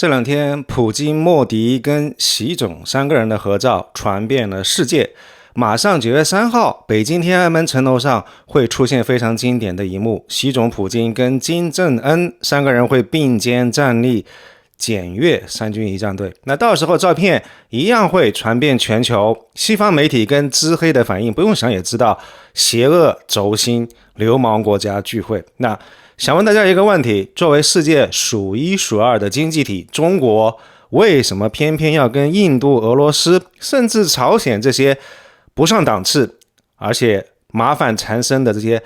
这两天，普京、莫迪跟习总三个人的合照传遍了世界。马上9月3号，北京天安门城楼上会出现非常经典的一幕，习总、普京跟金正恩三个人会并肩站立，检阅三军仪仗队。那到时候照片一样会传遍全球，西方媒体跟知黑的反应不用想也知道，邪恶轴心流氓国家聚会。那想问大家一个问题，作为世界数一数二的经济体，中国为什么偏偏要跟印度、俄罗斯甚至朝鲜这些不上档次而且麻烦缠身的这些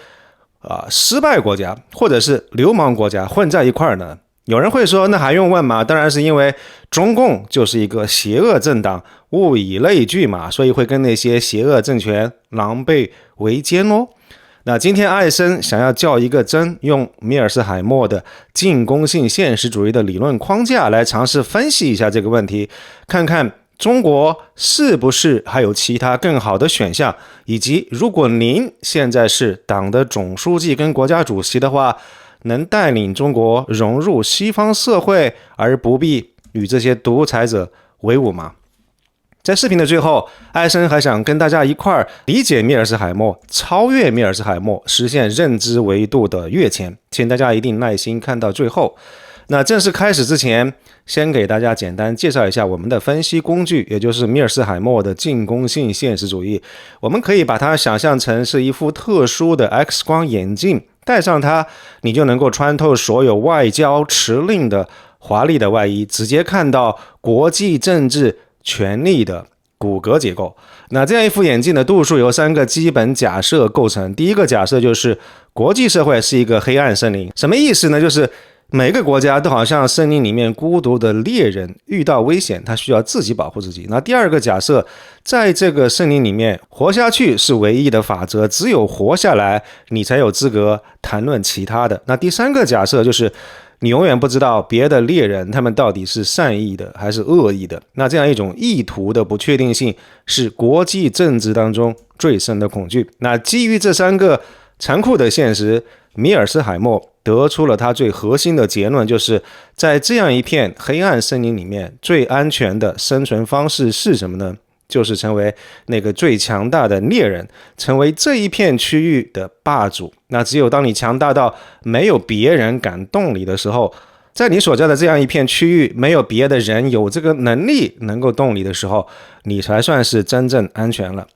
失败国家或者是流氓国家混在一块儿呢？有人会说，那还用问吗？当然是因为中共就是一个邪恶政党，物以类聚嘛，所以会跟那些邪恶政权狼狈为奸咯。那今天艾森想要较一个真，用米尔斯海默的进攻性现实主义的理论框架来尝试分析一下这个问题，看看中国是不是还有其他更好的选项，以及如果您现在是党的总书记跟国家主席的话，能带领中国融入西方社会，而不必与这些独裁者为伍吗？在视频的最后，艾森还想跟大家一块儿理解米尔斯海默，超越米尔斯海默，实现认知维度的跃迁，请大家一定耐心看到最后。那正式开始之前，先给大家简单介绍一下我们的分析工具，也就是米尔斯海默的进攻性现实主义。我们可以把它想象成是一副特殊的 X 光眼镜，戴上它，你就能够穿透所有外交辞令的华丽的外衣，直接看到国际政治权力的骨骼结构。那这样一副眼镜的度数由3个基本假设构成。第一个假设就是国际社会是一个黑暗森林，什么意思呢？就是每个国家都好像森林里面孤独的猎人，遇到危险他需要自己保护自己。那第二个假设，在这个森林里面活下去是唯一的法则，只有活下来你才有资格谈论其他的。那第三个假设就是你永远不知道别的猎人他们到底是善意的还是恶意的。那这样一种意图的不确定性是国际政治当中最深的恐惧。那基于这3个残酷的现实，米尔斯海默得出了他最核心的结论，就是在这样一片黑暗森林里面，最安全的生存方式是什么呢？就是成为那个最强大的猎人，成为这一片区域的霸主。那只有当你强大到没有别人敢动你的时候，在你所在的这样一片区域，没有别的人有这个能力能够动你的时候，你才算是真正安全了。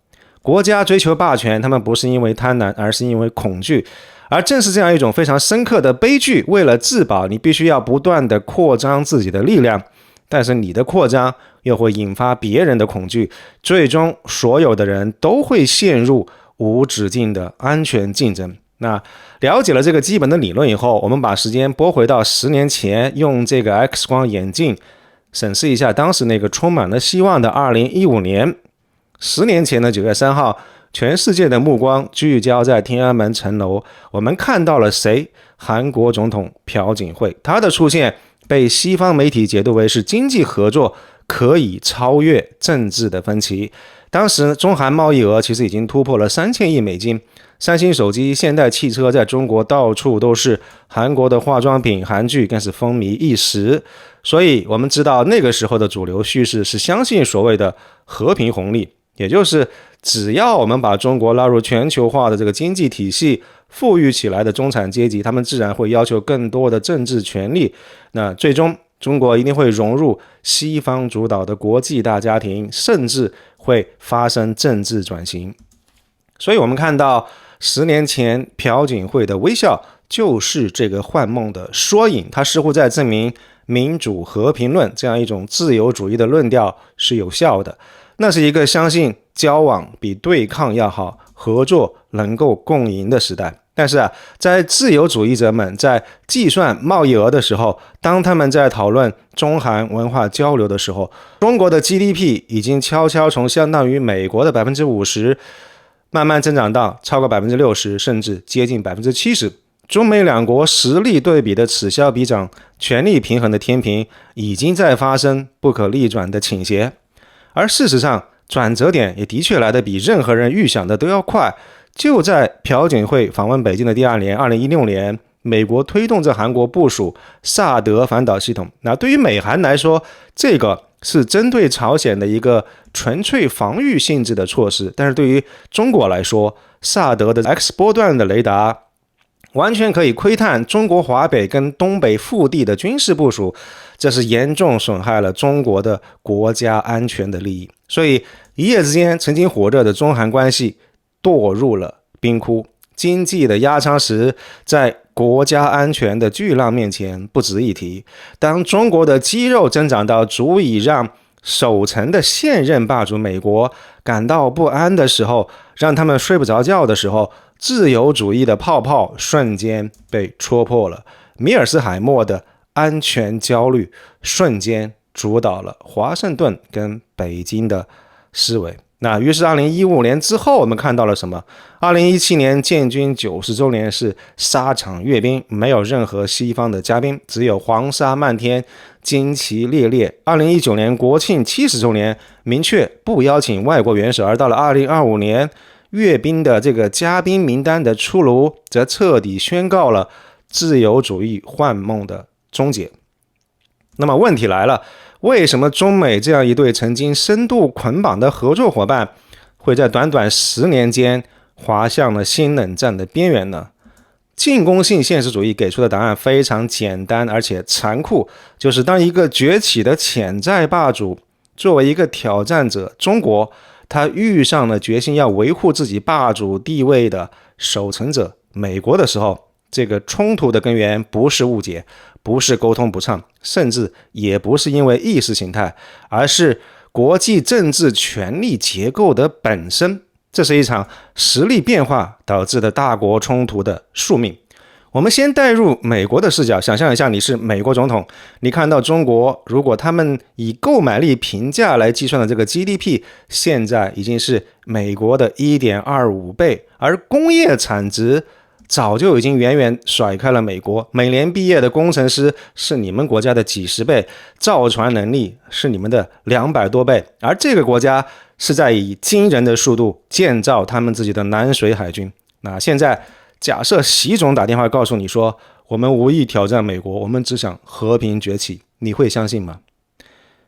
国家追求霸权，他们不是因为贪婪，而是因为恐惧。而正是这样一种非常深刻的悲剧，为了自保，你必须要不断的扩张自己的力量，但是你的扩张又会引发别人的恐惧，最终所有的人都会陷入无止境的安全竞争。那了解了这个基本的理论以后，我们把时间拨回到10年前，用这个 X 光眼镜审视一下当时那个充满了希望的2015年。10年前的9月3号，全世界的目光聚焦在天安门城楼，我们看到了谁？韩国总统朴槿惠，他的出现被西方媒体解读为是经济合作可以超越政治的分歧。当时中韩贸易额其实已经突破了3000亿美金，三星手机、现代汽车在中国到处都是，韩国的化妆品、韩剧更是风靡一时。所以我们知道那个时候的主流叙事是相信所谓的和平红利，也就是只要我们把中国拉入全球化的这个经济体系，富裕起来的中产阶级他们自然会要求更多的政治权利，那最终中国一定会融入西方主导的国际大家庭，甚至会发生政治转型。所以我们看到10年前朴槿惠的微笑就是这个幻梦的缩影，他似乎在证明民主和平论这样一种自由主义的论调是有效的。那是一个相信交往比对抗要好，合作能够共赢的时代。但是在自由主义者们在计算贸易额的时候，当他们在讨论中韩文化交流的时候，中国的 GDP 已经悄悄从相当于美国的 50%慢慢增长到超过 60%， 甚至接近 70%。中美两国实力对比的此消彼长，权力平衡的天平已经在发生不可逆转的倾斜。而事实上，转折点也的确来得比任何人预想的都要快。就在朴槿惠访问北京的第2年，2016年，美国推动着韩国部署萨德反导系统。那对于美韩来说，这个是针对朝鲜的一个纯粹防御性质的措施，但是对于中国来说，萨德的 X 波段的雷达完全可以窥探中国华北跟东北腹地的军事部署，这是严重损害了中国的国家安全的利益。所以一夜之间，曾经火热的中韩关系堕入了冰窟，经济的压舱石在国家安全的巨浪面前不值一提。当中国的肌肉增长到足以让守城的现任霸主美国感到不安的时候，让他们睡不着觉的时候，自由主义的泡泡瞬间被戳破了。米尔斯海默的安全焦虑瞬间主导了华盛顿跟北京的思维。那于是2015年之后，我们看到了什么？2017年建军90周年是沙场阅兵，没有任何西方的嘉宾，只有黄沙漫天，旌旗猎猎。2019年国庆70周年，明确不邀请外国元首，而到了2025年，阅兵的这个嘉宾名单的出炉，则彻底宣告了自由主义幻梦的终结。那么问题来了，为什么中美这样一对曾经深度捆绑的合作伙伴，会在短短10年间滑向了新冷战的边缘呢？进攻性现实主义给出的答案非常简单而且残酷，就是当一个崛起的潜在霸主作为一个挑战者，中国他遇上了决心要维护自己霸主地位的守城者美国的时候，这个冲突的根源不是误解，不是沟通不畅，甚至也不是因为意识形态，而是国际政治权力结构的本身。这是一场实力变化导致的大国冲突的宿命。我们先带入美国的视角，想象一下你是美国总统，你看到中国如果他们以购买力评价来计算的这个 GDP 现在已经是美国的 1.25 倍，而工业产值早就已经远远甩开了美国，每年毕业的工程师是你们国家的几十倍，造船能力是你们的200多倍，而这个国家是在以惊人的速度建造他们自己的南水海军。那现在假设习总打电话告诉你说，我们无意挑战美国，我们只想和平崛起，你会相信吗？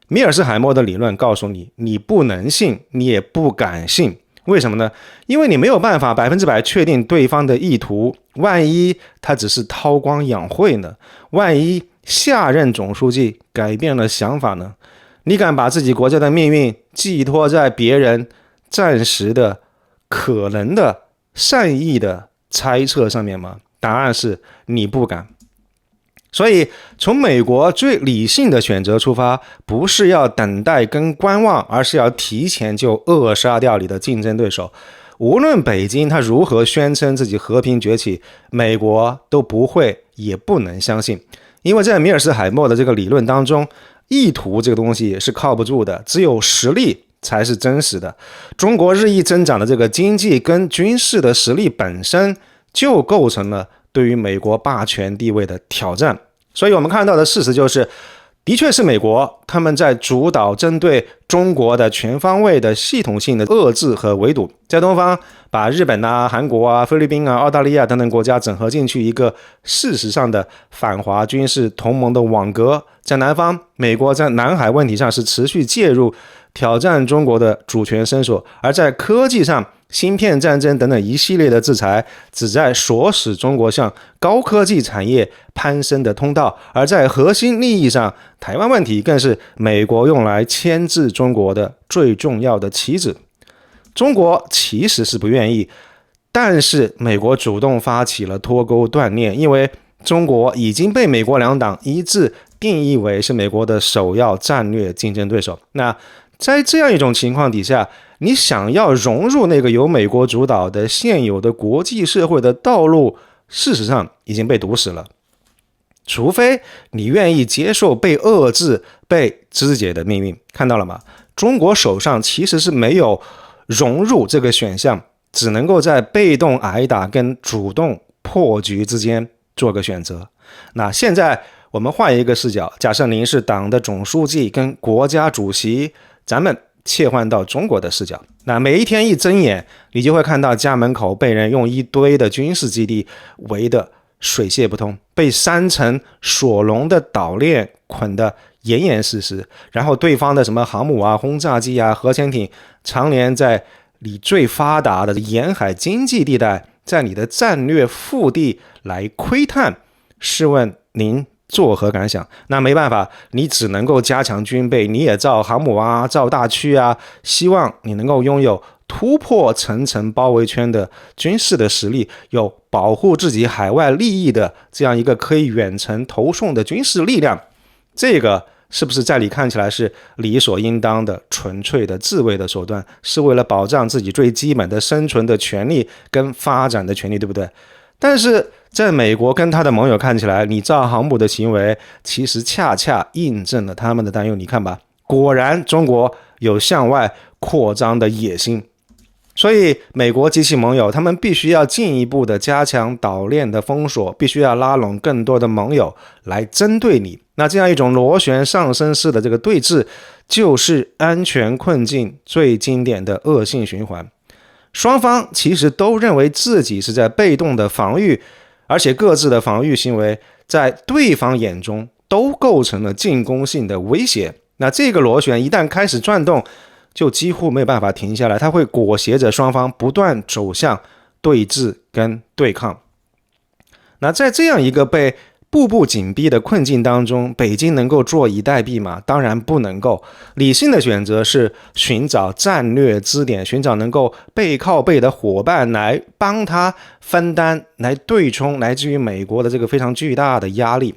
米尔斯海默的理论告诉你，你不能信，你也不敢信。为什么呢？因为你没有办法100%确定对方的意图，万一他只是韬光养晦呢？万一下任总书记改变了想法呢？你敢把自己国家的命运寄托在别人暂时的可能的善意的猜测上面吗？答案是你不敢。所以从美国最理性的选择出发，不是要等待跟观望，而是要提前就扼杀掉你的竞争对手。无论北京他如何宣称自己和平崛起，美国都不会也不能相信。因为在米尔斯海默的这个理论当中，意图这个东西是靠不住的，只有实力才是真实的。中国日益增长的这个经济跟军事的实力本身就构成了对于美国霸权地位的挑战。所以我们看到的事实就是，的确是美国他们在主导针对中国的全方位的系统性的遏制和围堵。在东方把日本啊、韩国啊、菲律宾啊、澳大利亚等等国家整合进去一个事实上的反华军事同盟的网格。在南方，美国在南海问题上是持续介入，挑战中国的主权伸索，而在科技上，芯片战争等等一系列的制裁旨在锁死中国向高科技产业攀升的通道，而在核心利益上，台湾问题更是美国用来牵制中国的最重要的棋子。中国其实是不愿意，但是美国主动发起了脱钩断链，因为中国已经被美国两党一致定义为是美国的首要战略竞争对手。那在这样一种情况底下，你想要融入那个由美国主导的现有的国际社会的道路，事实上已经被堵死了。除非你愿意接受被遏制、被肢解的命运。看到了吗？中国手上其实是没有融入这个选项，只能够在被动挨打跟主动破局之间做个选择。那现在我们换一个视角，假设您是党的总书记跟国家主席，咱们切换到中国的视角。那每一天一睁眼，你就会看到家门口被人用一堆的军事基地围得水泄不通，被3层锁龙的岛链捆得严严实实，然后对方的什么航母啊、轰炸机啊、核潜艇常年在你最发达的沿海经济地带，在你的战略腹地来窥探，试问您作何感想？那没办法，你只能够加强军备，你也造航母啊，造大驱啊，希望你能够拥有突破层层包围圈的军事的实力，有保护自己海外利益的这样一个可以远程投送的军事力量。这个是不是在你看起来是理所应当的纯粹的自卫的手段，是为了保障自己最基本的生存的权利跟发展的权利，对不对？但是在美国跟他的盟友看起来，你造航母的行为其实恰恰印证了他们的担忧。你看吧，果然中国有向外扩张的野心，所以美国及其盟友他们必须要进一步的加强岛链的封锁，必须要拉拢更多的盟友来针对你。那这样一种螺旋上升式的这个对峙，就是安全困境最经典的恶性循环。双方其实都认为自己是在被动的防御，而且各自的防御行为在对方眼中都构成了进攻性的威胁。那这个螺旋一旦开始转动，就几乎没有办法停下来，它会裹挟着双方不断走向对峙跟对抗。那在这样一个被步步紧逼的困境当中，北京能够坐以待毙吗？当然不能够。理性的选择是寻找战略支点，寻找能够背靠背的伙伴来帮他分担，来对冲来自于美国的这个非常巨大的压力。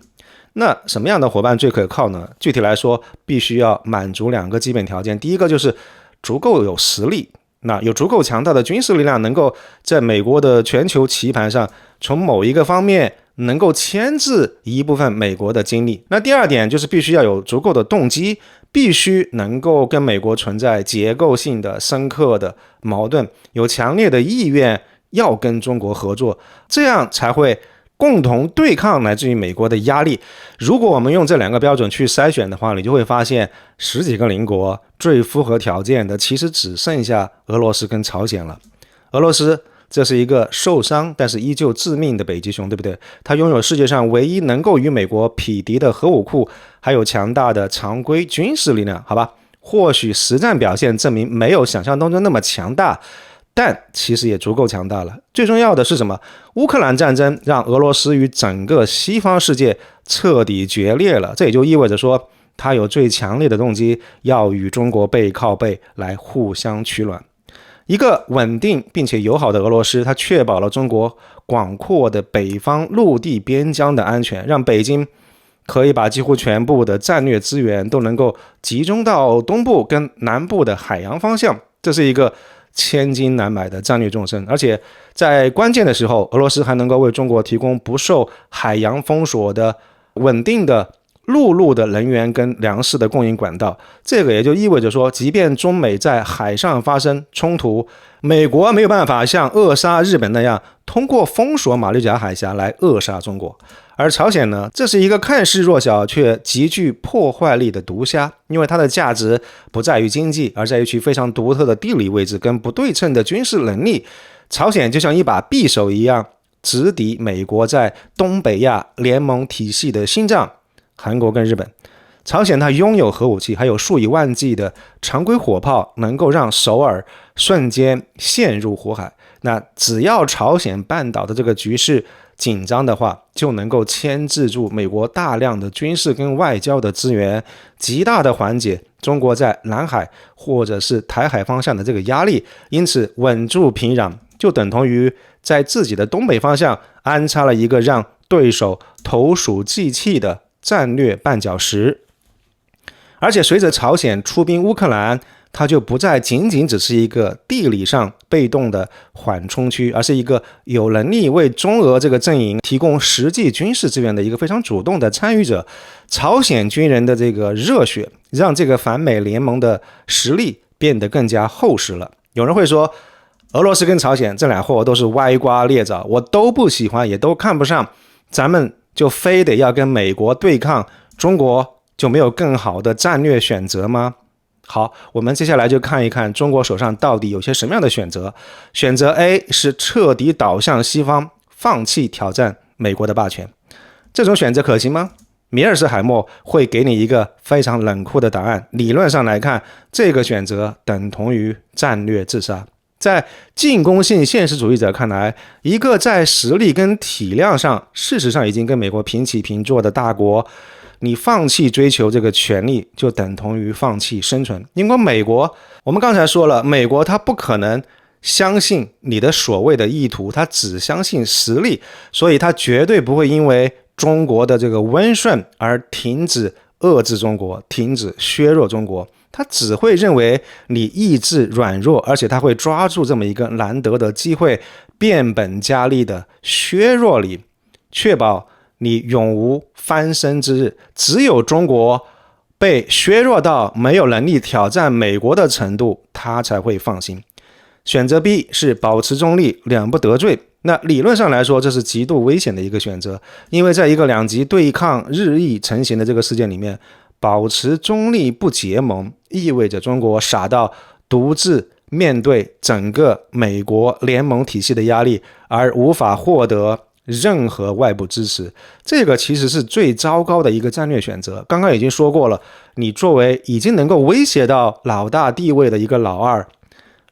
那什么样的伙伴最可靠呢？具体来说，必须要满足2个基本条件。第一个就是足够有实力，那有足够强大的军事力量，能够在美国的全球棋盘上从某一个方面能够牵制一部分美国的精力。那第二点就是必须要有足够的动机，必须能够跟美国存在结构性的深刻的矛盾，有强烈的意愿要跟中国合作，这样才会共同对抗来自于美国的压力。如果我们用这2个标准去筛选的话，你就会发现10几个邻国最符合条件的其实只剩下俄罗斯跟朝鲜了。俄罗斯这是一个受伤但是依旧致命的北极熊，对不对？它拥有世界上唯一能够与美国匹敌的核武库，还有强大的常规军事力量，好吧？或许实战表现证明没有想象当中那么强大，但其实也足够强大了。最重要的是什么？乌克兰战争让俄罗斯与整个西方世界彻底决裂了，这也就意味着说，他有最强烈的动机要与中国背靠背来互相取暖。一个稳定并且友好的俄罗斯，它确保了中国广阔的北方陆地边疆的安全，让北京可以把几乎全部的战略资源都能够集中到东部跟南部的海洋方向，这是一个千金难买的战略纵深。而且在关键的时候，俄罗斯还能够为中国提供不受海洋封锁的稳定的陆路的能源跟粮食的供应管道。这个也就意味着说，即便中美在海上发生冲突，美国没有办法像扼杀日本那样通过封锁马六甲海峡来扼杀中国。而朝鲜呢，这是一个看似弱小却极具破坏力的毒虾，因为它的价值不在于经济，而在于其非常独特的地理位置跟不对称的军事能力。朝鲜就像一把匕首一样，直抵美国在东北亚联盟体系的心脏，韩国跟日本。朝鲜它拥有核武器，还有数以万计的常规火炮，能够让首尔瞬间陷入火海。那只要朝鲜半岛的这个局势紧张的话，就能够牵制住美国大量的军事跟外交的资源，极大的缓解中国在南海或者是台海方向的这个压力。因此稳住平壤就等同于在自己的东北方向安插了一个让对手投鼠忌器的战略绊脚石。而且随着朝鲜出兵乌克兰，它就不再仅仅只是一个地理上被动的缓冲区，而是一个有能力为中俄这个阵营提供实际军事资源的一个非常主动的参与者。朝鲜军人的这个热血，让这个反美联盟的实力变得更加厚实了。有人会说，俄罗斯跟朝鲜这俩货都是歪瓜裂枣，我都不喜欢，也都看不上，咱们就非得要跟美国对抗，中国就没有更好的战略选择吗？好，我们接下来就看一看中国手上到底有些什么样的选择。选择 A 是彻底倒向西方，放弃挑战美国的霸权。这种选择可行吗？米尔斯海默会给你一个非常冷酷的答案。理论上来看，这个选择等同于战略自杀。在进攻性现实主义者看来，一个在实力跟体量上事实上已经跟美国平起平坐的大国，你放弃追求这个权力，就等同于放弃生存。因为美国，我们刚才说了，美国它不可能相信你的所谓的意图，它只相信实力，所以它绝对不会因为中国的这个温顺而停止遏制中国，停止削弱中国。他只会认为你意志软弱，而且他会抓住这么一个难得的机会，变本加厉的削弱你，确保你永无翻身之日。只有中国被削弱到没有能力挑战美国的程度，他才会放心。选择 B 是保持中立，两不得罪。那理论上来说，这是极度危险的一个选择，因为在一个两极对抗日益成型的这个世界里面，保持中立不结盟，意味着中国傻到独自面对整个美国联盟体系的压力，而无法获得任何外部支持。这个其实是最糟糕的一个战略选择。刚刚已经说过了，你作为已经能够威胁到老大地位的一个老二，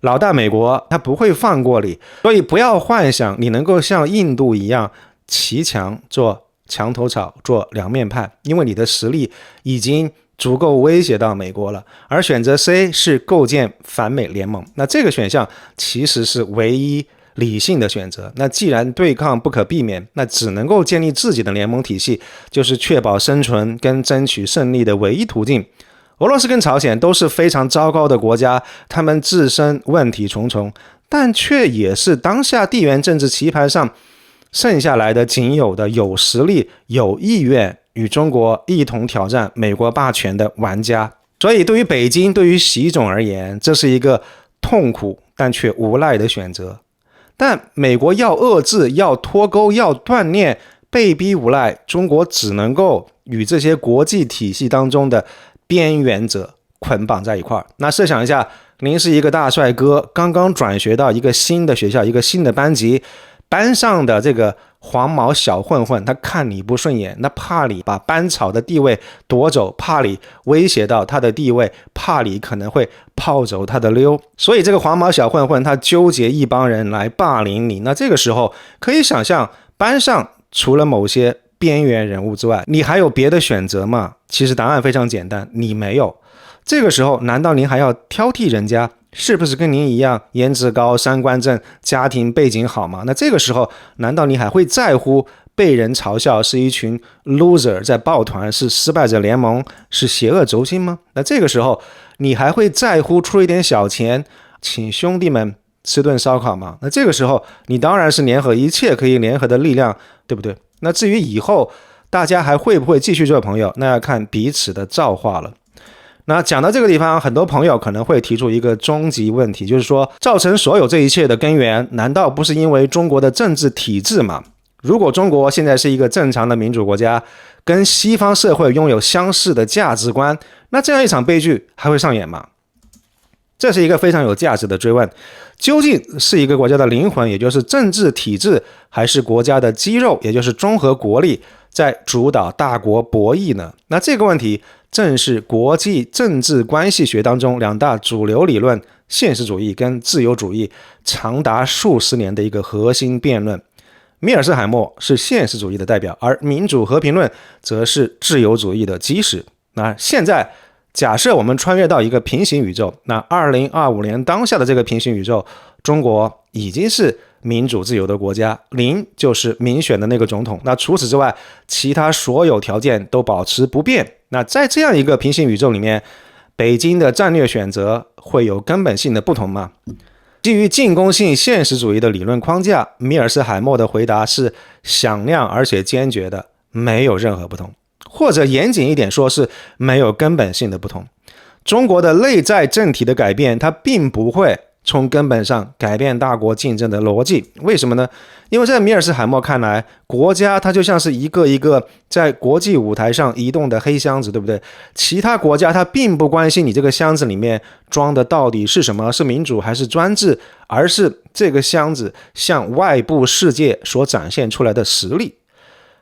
老大美国他不会放过你，所以不要幻想你能够像印度一样骑墙做墙头草，做两面派，因为你的实力已经足够威胁到美国了。而选择 C 是构建反美联盟，那这个选项其实是唯一理性的选择。那既然对抗不可避免，那只能够建立自己的联盟体系，就是确保生存跟争取胜利的唯一途径。俄罗斯跟朝鲜都是非常糟糕的国家，他们自身问题重重，但却也是当下地缘政治棋盘上剩下来的仅有的有实力、有意愿与中国一同挑战美国霸权的玩家。所以对于北京，对于习总而言，这是一个痛苦但却无奈的选择。但美国要遏制、要脱钩、要锻炼，被逼无奈，中国只能够与这些国际体系当中的边缘者捆绑在一块儿。那设想一下，您是一个大帅哥，刚刚转学到一个新的学校，一个新的班级，班上的这个黄毛小混混，他看你不顺眼，那怕你把班草的地位夺走，怕你威胁到他的地位，怕你可能会泡走他的妞，所以这个黄毛小混混他纠结一帮人来霸凌你。那这个时候可以想象，班上除了某些边缘人物之外，你还有别的选择吗？其实答案非常简单，你没有。这个时候难道您还要挑剔人家是不是跟您一样颜值高、三观正、家庭背景好吗？那这个时候难道你还会在乎被人嘲笑是一群 loser 在抱团，是失败者联盟，是邪恶轴心吗？那这个时候你还会在乎出一点小钱请兄弟们吃顿烧烤吗？那这个时候你当然是联合一切可以联合的力量，对不对？那至于以后大家还会不会继续做朋友，那要看彼此的造化了。那讲到这个地方，很多朋友可能会提出一个终极问题，就是说造成所有这一切的根源难道不是因为中国的政治体制吗？如果中国现在是一个正常的民主国家，跟西方社会拥有相似的价值观，那这样一场悲剧还会上演吗？这是一个非常有价值的追问，究竟是一个国家的灵魂，也就是政治体制，还是国家的肌肉，也就是综合国力在主导大国博弈呢？那这个问题正是国际政治关系学当中两大主流理论，现实主义跟自由主义，长达数十年的一个核心辩论。米尔斯海默是现实主义的代表，而民主和平论则是自由主义的基石。那现在假设我们穿越到一个平行宇宙，那2025年当下的这个平行宇宙，中国已经是民主自由的国家，您就是民选的那个总统。那除此之外，其他所有条件都保持不变。那在这样一个平行宇宙里面，北京的战略选择会有根本性的不同吗？基于进攻性现实主义的理论框架，米尔斯海默的回答是响亮而且坚决的，没有任何不同，或者严谨一点说，是没有根本性的不同。中国的内在政体的改变，它并不会从根本上改变大国竞争的逻辑。为什么呢？因为在米尔斯海默看来，国家它就像是一个一个在国际舞台上移动的黑箱子，对不对？其他国家它并不关心你这个箱子里面装的到底是什么，是民主还是专制，而是这个箱子向外部世界所展现出来的实力。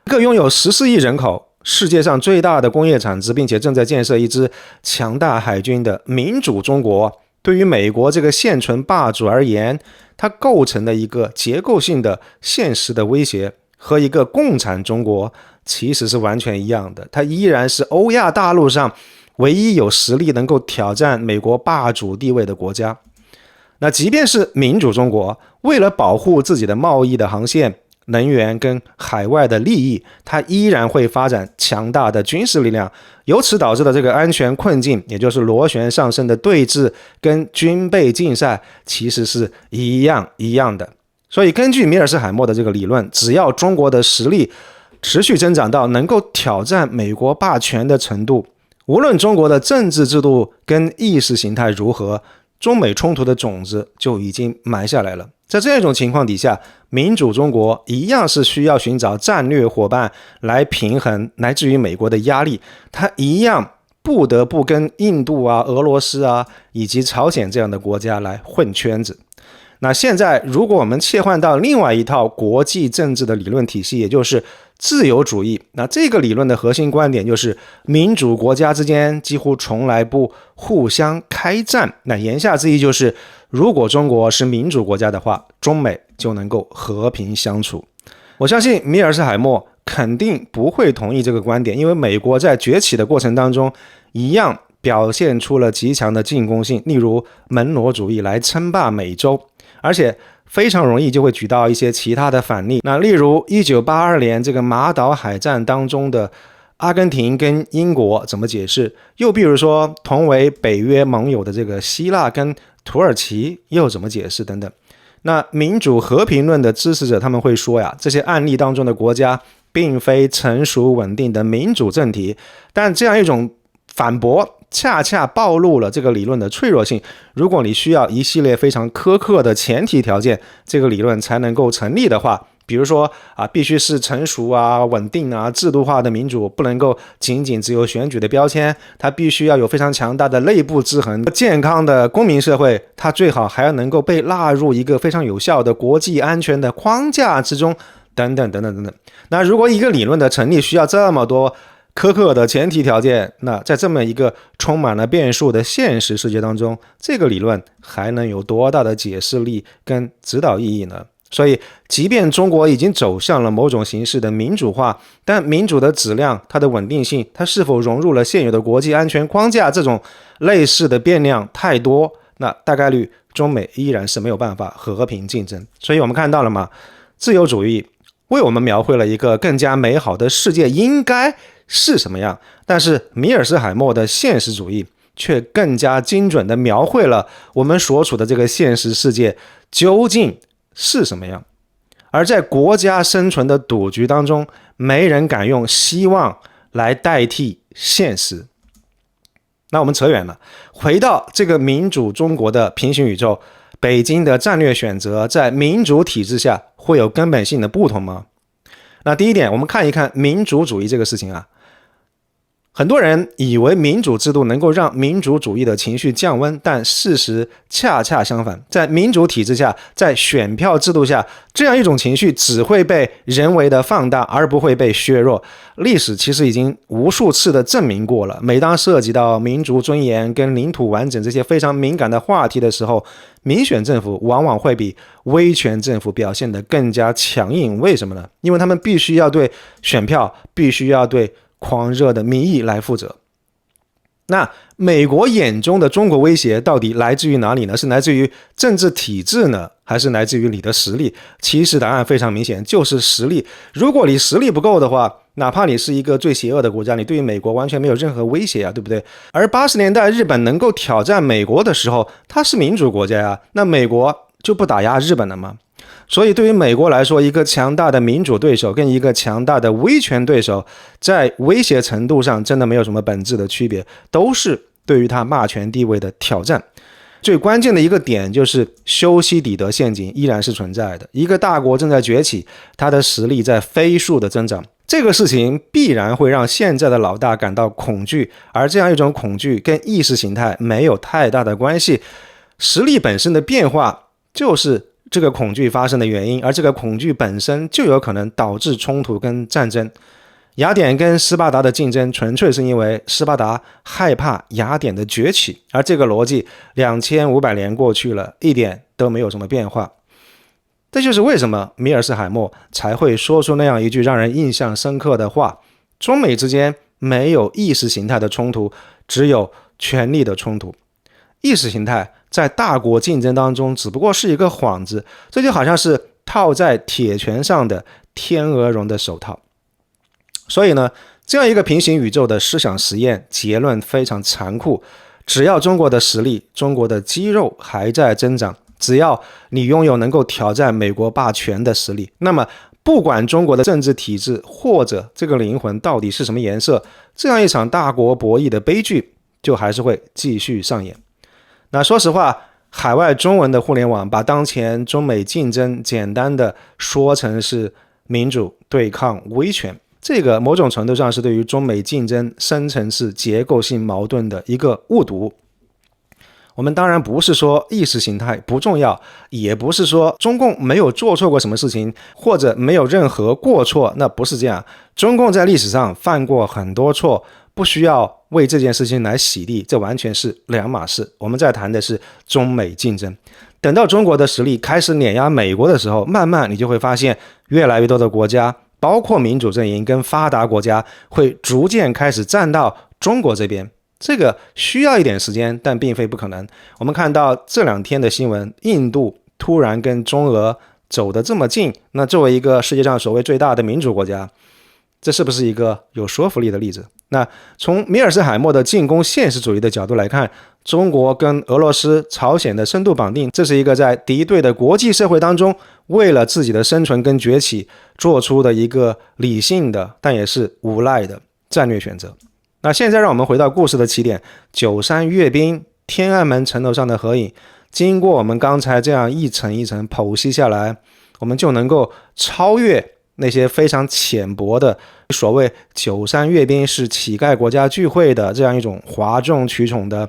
一个拥有14亿人口、世界上最大的工业产值，并且正在建设一支强大海军的民主中国，对于美国这个现存霸主而言，它构成的一个结构性的现实的威胁，和一个共产中国其实是完全一样的。它依然是欧亚大陆上唯一有实力能够挑战美国霸主地位的国家。那即便是民主中国，为了保护自己的贸易的航线、能源跟海外的利益，它依然会发展强大的军事力量，由此导致的这个安全困境，也就是螺旋上升的对峙跟军备竞赛，其实是一样的。所以根据米尔斯海默的这个理论，只要中国的实力持续增长到能够挑战美国霸权的程度，无论中国的政治制度跟意识形态如何，中美冲突的种子就已经埋下来了。在这样一种情况底下，民主中国一样是需要寻找战略伙伴来平衡来自于美国的压力，它一样不得不跟印度啊、俄罗斯啊以及朝鲜这样的国家来混圈子。那现在如果我们切换到另外一套国际政治的理论体系，也就是自由主义，那这个理论的核心观点就是民主国家之间几乎从来不互相开战。那言下之意就是，如果中国是民主国家的话，中美就能够和平相处。我相信米尔斯海默肯定不会同意这个观点，因为美国在崛起的过程当中一样表现出了极强的进攻性，例如门罗主义来称霸美洲，而且非常容易就会举到一些其他的反例。那例如1982年这个马岛海战当中的阿根廷跟英国怎么解释，又比如说同为北约盟友的这个希腊跟土耳其又怎么解释等等。那民主和平论的支持者他们会说呀，这些案例当中的国家并非成熟稳定的民主政体，但这样一种反驳恰恰暴露了这个理论的脆弱性。如果你需要一系列非常苛刻的前提条件，这个理论才能够成立的话，比如说必须是成熟啊、稳定啊、制度化的民主，不能够仅仅只有选举的标签，它必须要有非常强大的内部制衡，健康的公民社会，它最好还要能够被纳入一个非常有效的国际安全的框架之中，等等等等等等。那如果一个理论的成立需要这么多苛刻的前提条件，那在这么一个充满了变数的现实世界当中，这个理论还能有多大的解释力跟指导意义呢？所以即便中国已经走向了某种形式的民主化，但民主的质量、它的稳定性、它是否融入了现有的国际安全框架，这种类似的变量太多，那大概率中美依然是没有办法和平竞争。所以我们看到了嘛，自由主义为我们描绘了一个更加美好的世界应该是什么样，但是米尔斯海默的现实主义却更加精准地描绘了我们所处的这个现实世界究竟是什么样。而在国家生存的赌局当中，没人敢用希望来代替现实。那我们扯远了，回到这个民主中国的平行宇宙，北京的战略选择在民主体制下会有根本性的不同吗？那第一点，我们看一看民主主义这个事情啊。很多人以为民主制度能够让民主主义的情绪降温，但事实恰恰相反，在民主体制下，在选票制度下，这样一种情绪只会被人为的放大，而不会被削弱。历史其实已经无数次的证明过了，每当涉及到民族尊严跟领土完整这些非常敏感的话题的时候，民选政府往往会比威权政府表现得更加强硬。为什么呢？因为他们必须要对选票，必须要对狂热的民意来负责。那美国眼中的中国威胁到底来自于哪里呢？是来自于政治体制呢，还是来自于你的实力？其实答案非常明显，就是实力。如果你实力不够的话，哪怕你是一个最邪恶的国家，你对于美国完全没有任何威胁啊，对不对？而80年代日本能够挑战美国的时候，它是民主国家啊，那美国就不打压日本了吗？所以对于美国来说，一个强大的民主对手跟一个强大的威权对手，在威胁程度上真的没有什么本质的区别，都是对于他霸权地位的挑战。最关键的一个点就是修昔底德陷阱依然是存在的。一个大国正在崛起，它的实力在飞速的增长，这个事情必然会让现在的老大感到恐惧，而这样一种恐惧跟意识形态没有太大的关系。实力本身的变化就是这个恐惧发生的原因，而这个恐惧本身就有可能导致冲突跟战争。雅典跟斯巴达的竞争纯粹是因为斯巴达害怕雅典的崛起，而这个逻辑2500年过去了，一点都没有什么变化。这就是为什么米尔斯海默才会说出那样一句让人印象深刻的话：中美之间没有意识形态的冲突，只有权力的冲突。意识形态在大国竞争当中只不过是一个幌子，这就好像是套在铁拳上的天鹅绒的手套。所以呢，这样一个平行宇宙的思想实验结论非常残酷：只要中国的实力、中国的肌肉还在增长，只要你拥有能够挑战美国霸权的实力，那么不管中国的政治体制或者这个灵魂到底是什么颜色，这样一场大国博弈的悲剧就还是会继续上演。那说实话，海外中文的互联网把当前中美竞争简单的说成是民主对抗威权，这个某种程度上是对于中美竞争深层次结构性矛盾的一个误读。我们当然不是说意识形态不重要，也不是说中共没有做错过什么事情，或者没有任何过错，那不是这样。中共在历史上犯过很多错，不需要为这件事情来洗地，这完全是两码事。我们在谈的是中美竞争。等到中国的实力开始碾压美国的时候，慢慢你就会发现越来越多的国家，包括民主阵营跟发达国家，会逐渐开始站到中国这边。这个需要一点时间，但并非不可能。我们看到这2天的新闻，印度突然跟中俄走得这么近，那作为一个世界上所谓最大的民主国家，这是不是一个有说服力的例子？那从米尔斯海默的进攻现实主义的角度来看，中国跟俄罗斯、朝鲜的深度绑定，这是一个在敌对的国际社会当中，为了自己的生存跟崛起做出的一个理性的，但也是无赖的战略选择。那现在让我们回到故事的起点，93阅兵天安门城楼上的合影，经过我们刚才这样一层一层剖析下来，我们就能够超越那些非常浅薄的所谓93阅兵是乞丐国家聚会的这样一种哗众取宠的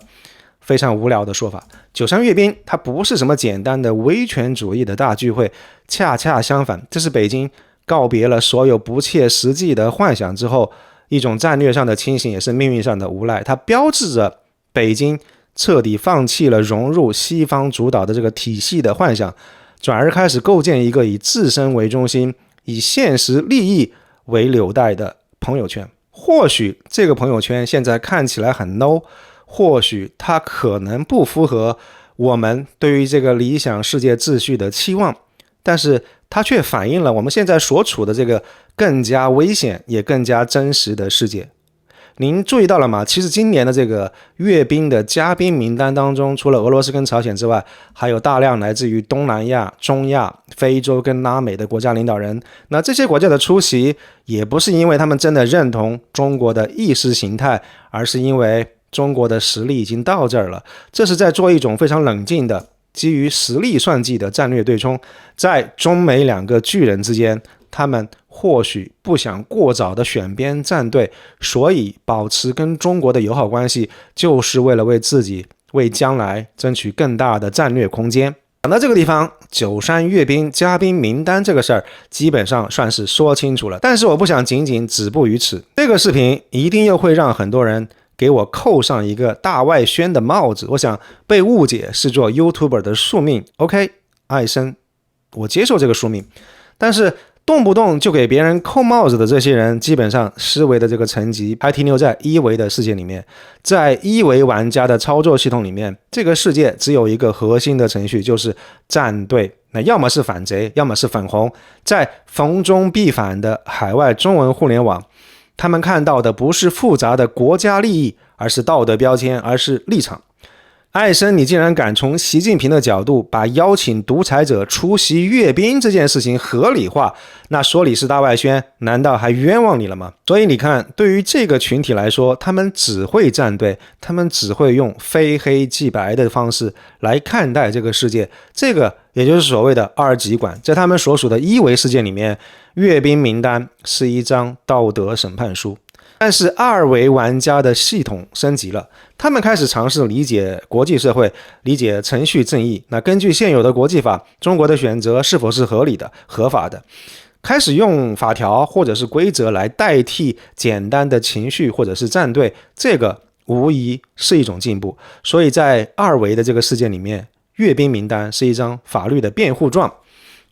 非常无聊的说法。93阅兵它不是什么简单的威权主义的大聚会，恰恰相反，这是北京告别了所有不切实际的幻想之后一种战略上的清醒，也是命运上的无赖。它标志着北京彻底放弃了融入西方主导的这个体系的幻想，转而开始构建一个以自身为中心，以现实利益为纽带的朋友圈。或许这个朋友圈现在看起来很 low， 或许它可能不符合我们对于这个理想世界秩序的期望，但是它却反映了我们现在所处的这个更加危险也更加真实的世界。您注意到了吗？其实今年的这个阅兵的嘉宾名单当中，除了俄罗斯跟朝鲜之外，还有大量来自于东南亚、中亚、非洲跟拉美的国家领导人。那这些国家的出席也不是因为他们真的认同中国的意识形态，而是因为中国的实力已经到这儿了。这是在做一种非常冷静的基于实力算计的战略对冲。在中美两个巨人之间，他们或许不想过早的选边站队，所以保持跟中国的友好关系，就是为了为自己、为将来争取更大的战略空间。讲到这个地方，93阅兵嘉宾名单这个事儿基本上算是说清楚了，但是我不想仅仅止步于此。这个视频一定又会让很多人给我扣上一个大外宣的帽子，我想被误解是做 YouTuber 的宿命。 OK， 艾森，我接受这个宿命，但是动不动就给别人扣帽子的这些人，基本上思维的这个层级还停留在一维的世界里面。在一维玩家的操作系统里面，这个世界只有一个核心的程序，就是站队。那要么是反贼，要么是粉红。在逢中必反的海外中文互联网，他们看到的不是复杂的国家利益，而是道德标签，而是立场。艾森，你竟然敢从习近平的角度把邀请独裁者出席阅兵这件事情合理化，那说你是大外宣，难道还冤枉你了吗？所以你看，对于这个群体来说，他们只会站队，他们只会用非黑即白的方式来看待这个世界，这个也就是所谓的二极管。在他们所属的一维世界里面，阅兵名单是一张道德审判书。但是二维玩家的系统升级了，他们开始尝试理解国际社会，理解程序正义。那根据现有的国际法，中国的选择是否是合理的、合法的？开始用法条或者是规则来代替简单的情绪或者是站队，这个无疑是一种进步。所以在二维的这个世界里面，阅兵名单是一张法律的辩护状，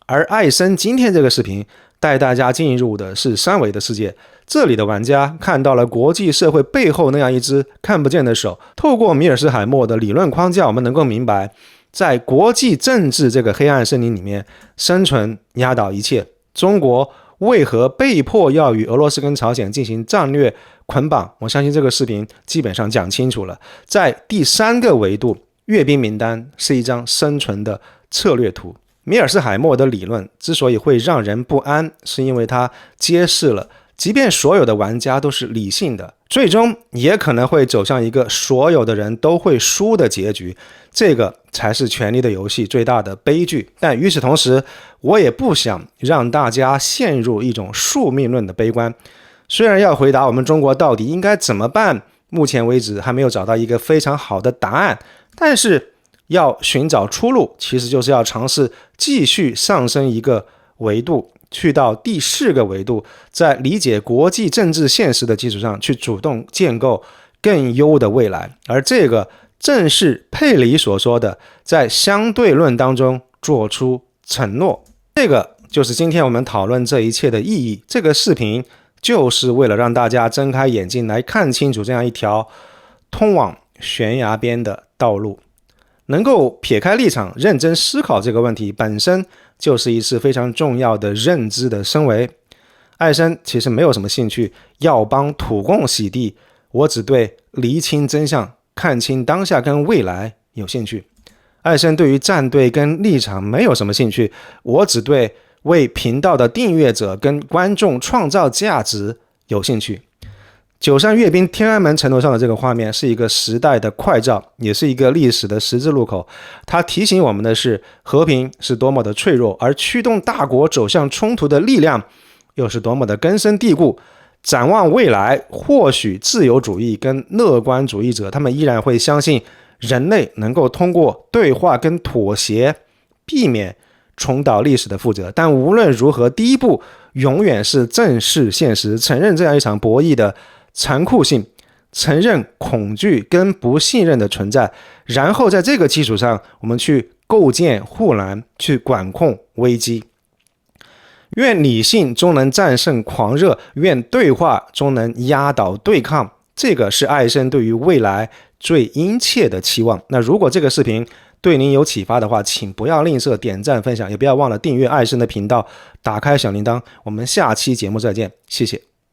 而艾森今天这个视频带大家进入的是三维的世界。这里的玩家看到了国际社会背后那样一只看不见的手。透过米尔斯海默的理论框架，我们能够明白，在国际政治这个黑暗森林里面，生存压倒一切。中国为何被迫要与俄罗斯跟朝鲜进行战略捆绑？我相信这个视频基本上讲清楚了。在第三个维度，阅兵名单是一张生存的策略图。米尔斯海默的理论之所以会让人不安，是因为它揭示了即便所有的玩家都是理性的，最终也可能会走向一个所有的人都会输的结局，这个才是权力的游戏最大的悲剧。但与此同时，我也不想让大家陷入一种宿命论的悲观。虽然要回答我们中国到底应该怎么办，目前为止还没有找到一个非常好的答案，但是要寻找出路，其实就是要尝试继续上升一个维度，去到第四个维度，在理解国际政治现实的基础上，去主动建构更优的未来。而这个正是佩里所说的，在相对论当中做出承诺。这个就是今天我们讨论这一切的意义。这个视频就是为了让大家睁开眼睛来看清楚这样一条通往悬崖边的道路。能够撇开立场认真思考这个问题，本身就是一次非常重要的认知的升维。艾森其实没有什么兴趣要帮土共洗地，我只对厘清真相、看清当下跟未来有兴趣。艾森对于站队跟立场没有什么兴趣，我只对为频道的订阅者跟观众创造价值有兴趣。九三阅兵天安门城楼上的这个画面是一个时代的快照，也是一个历史的十字路口。它提醒我们的是，和平是多么的脆弱，而驱动大国走向冲突的力量又是多么的根深蒂固。展望未来，或许自由主义跟乐观主义者他们依然会相信人类能够通过对话跟妥协避免重蹈历史的覆辙。但无论如何，第一步永远是正视现实，承认这样一场博弈的残酷性，承认恐惧跟不信任的存在，然后在这个基础上，我们去构建护栏，去管控危机。愿理性终能战胜狂热，愿对话终能压倒对抗，这个是艾森对于未来最殷切的期望。那如果这个视频对您有启发的话，请不要吝啬点赞分享，也不要忘了订阅艾森的频道，打开小铃铛。我们下期节目再见，谢谢。